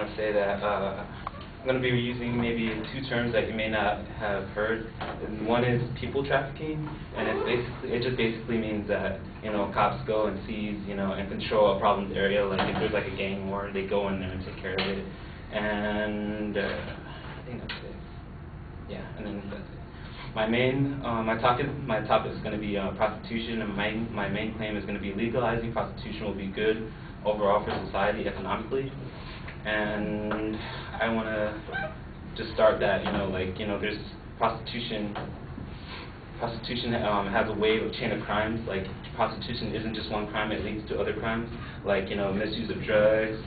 want to say that I'm going to be using maybe two terms that you may not have heard. And one is people trafficking, and it just basically means that cops go and seize and control a problemed area. Like if there's like a gang war, they go in there and take care of it. And I think that's it. Yeah, and then that's it. My topic is going to be prostitution, and my main claim is going to be legalizing prostitution will be good overall for society economically. And I want to just start that there's prostitution. Prostitution has a wave of chain of crimes. Like prostitution isn't just one crime; it leads to other crimes, like misuse of drugs,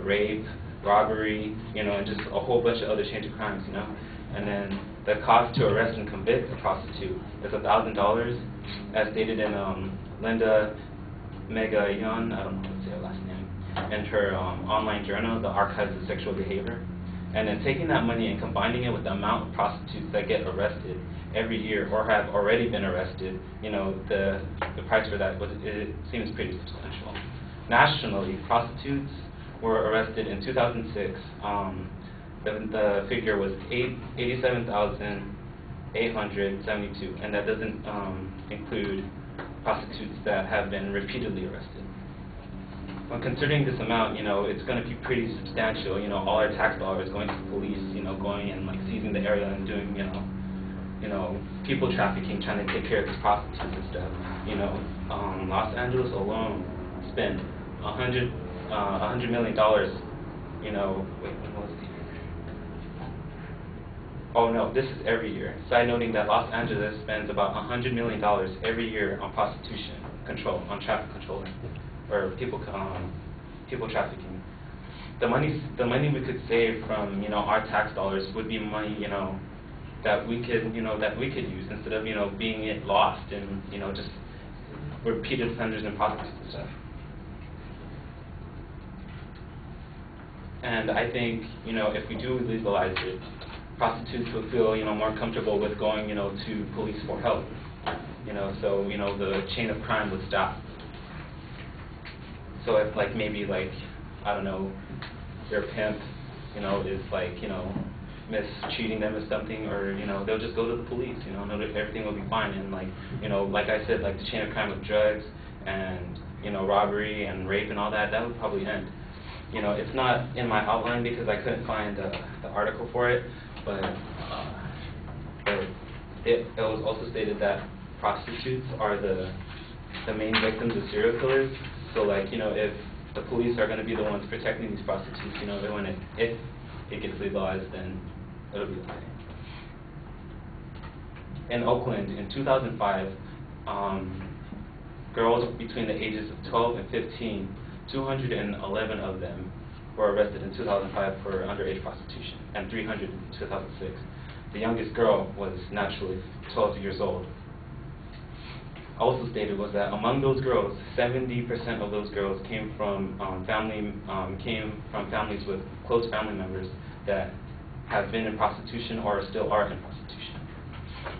rape, robbery, and just a whole bunch of other chain of crimes, And then the cost to arrest and convict a prostitute is $1,000, as stated in Linda Megayon, I don't know how to say her last name, and her online journal, The Archives of Sexual Behavior. And then taking that money and combining it with the amount of prostitutes that get arrested every year or have already been arrested, the price for that it seems pretty substantial. Nationally, prostitutes were arrested in 2006. The figure was 87,872, and that doesn't include prostitutes that have been repeatedly arrested. When considering this amount, it's going to be pretty substantial. All our tax dollars going to the police, going and seizing the area and doing, people trafficking, trying to take care of these prostitutes and stuff. Los Angeles alone spent $100 million. Wait, when was the year? Oh no, this is every year. Side noting that Los Angeles spends about $100 million every year on prostitution control, on traffic control, or people trafficking. The money we could save from our tax dollars would be money that we could use instead of being lost in just repeated offenders and prostitutes and stuff. And I think if we do legalize it, prostitutes will feel more comfortable with going to police for help. So the chain of crime would stop. So if maybe I don't know, their pimp is mistreating them or something, or they'll just go to the police. Everything will be fine. And like I said, the chain of crime of drugs and robbery and rape and all that would probably end. It's not in my outline because I couldn't find the article for it, but it was also stated that prostitutes are the main victims of serial killers. So if the police are going to be the ones protecting these prostitutes, if it gets legalized, then it'll be okay. In Oakland, in 2005, girls between the ages of 12 and 15, 211 of them were arrested in 2005 for underage prostitution, and 300 in 2006. The youngest girl was naturally 12 years old. Also stated was that among those girls, 70% of those girls came from families with close family members that have been in prostitution or still are in prostitution.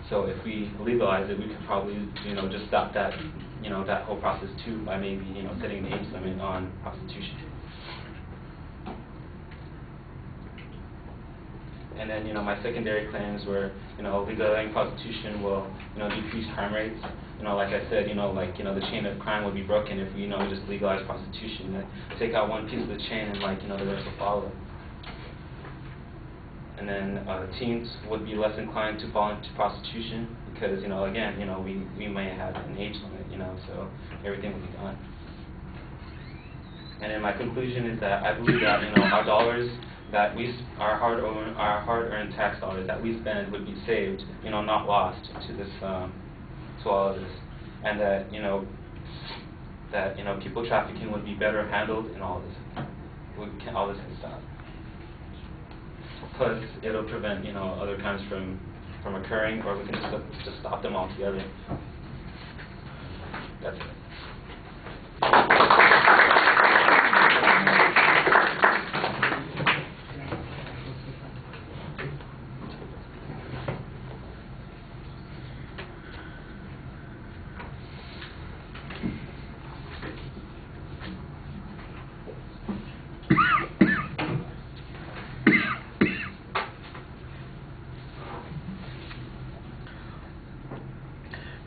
So if we legalize it, we could probably just stop that that whole process too by maybe setting the age limit on prostitution. And then my secondary claims were legalizing prostitution will decrease crime rates. Like I said, the chain of crime would be broken if we just legalize prostitution. Take out one piece of the chain and the rest will follow. And then teens would be less inclined to fall into prostitution because again we may have an age limit, so everything will be gone. And then my conclusion is that I believe that our dollars that our hard-earned tax dollars that we spend would be saved, not lost to this to all of this, and that people trafficking would be better handled, and all this can stop. Plus, it'll prevent other crimes from occurring, or we can just stop them altogether. That's it.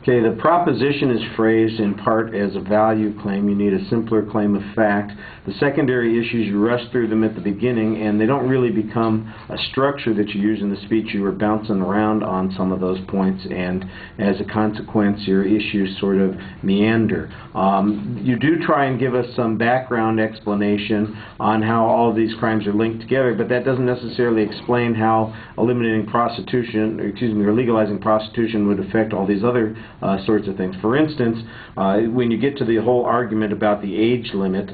Okay, the proposition is phrased in part as a value claim. You need a simpler claim of fact. The secondary issues, you rush through them at the beginning, and they don't really become a structure that you use in the speech. You were bouncing around on some of those points, and as a consequence, your issues sort of meander. You do try and give us some background explanation on how all of these crimes are linked together, but that doesn't necessarily explain how eliminating prostitution, or legalizing prostitution would affect all these other sorts of things. For instance, when you get to the whole argument about the age limit,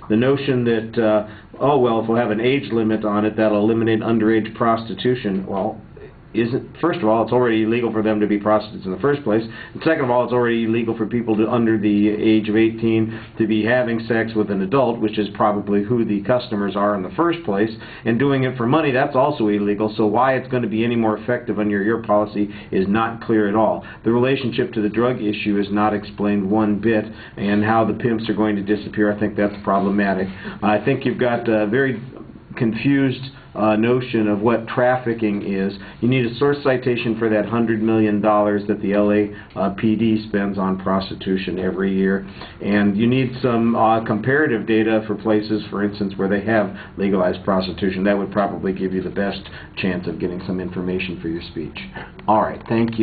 the notion that, oh, well, if we'll have an age limit on it, that'll eliminate underage prostitution. Well, first of all, it's already illegal for them to be prostitutes in the first place, and second of all, it's already illegal for people under the age of 18 to be having sex with an adult, which is probably who the customers are in the first place, and doing it for money, that's also illegal. So why it's going to be any more effective under your policy is not clear at all. The relationship to the drug issue is not explained one bit, and how the pimps are going to disappear, I think that's problematic. I think you've got very confused notion of what trafficking is. You need a source citation for that $100 million that the LAPD spends on prostitution every year, and you need some comparative data for places, for instance, where they have legalized prostitution. That would probably give you the best chance of getting some information for your speech. All right, thank you.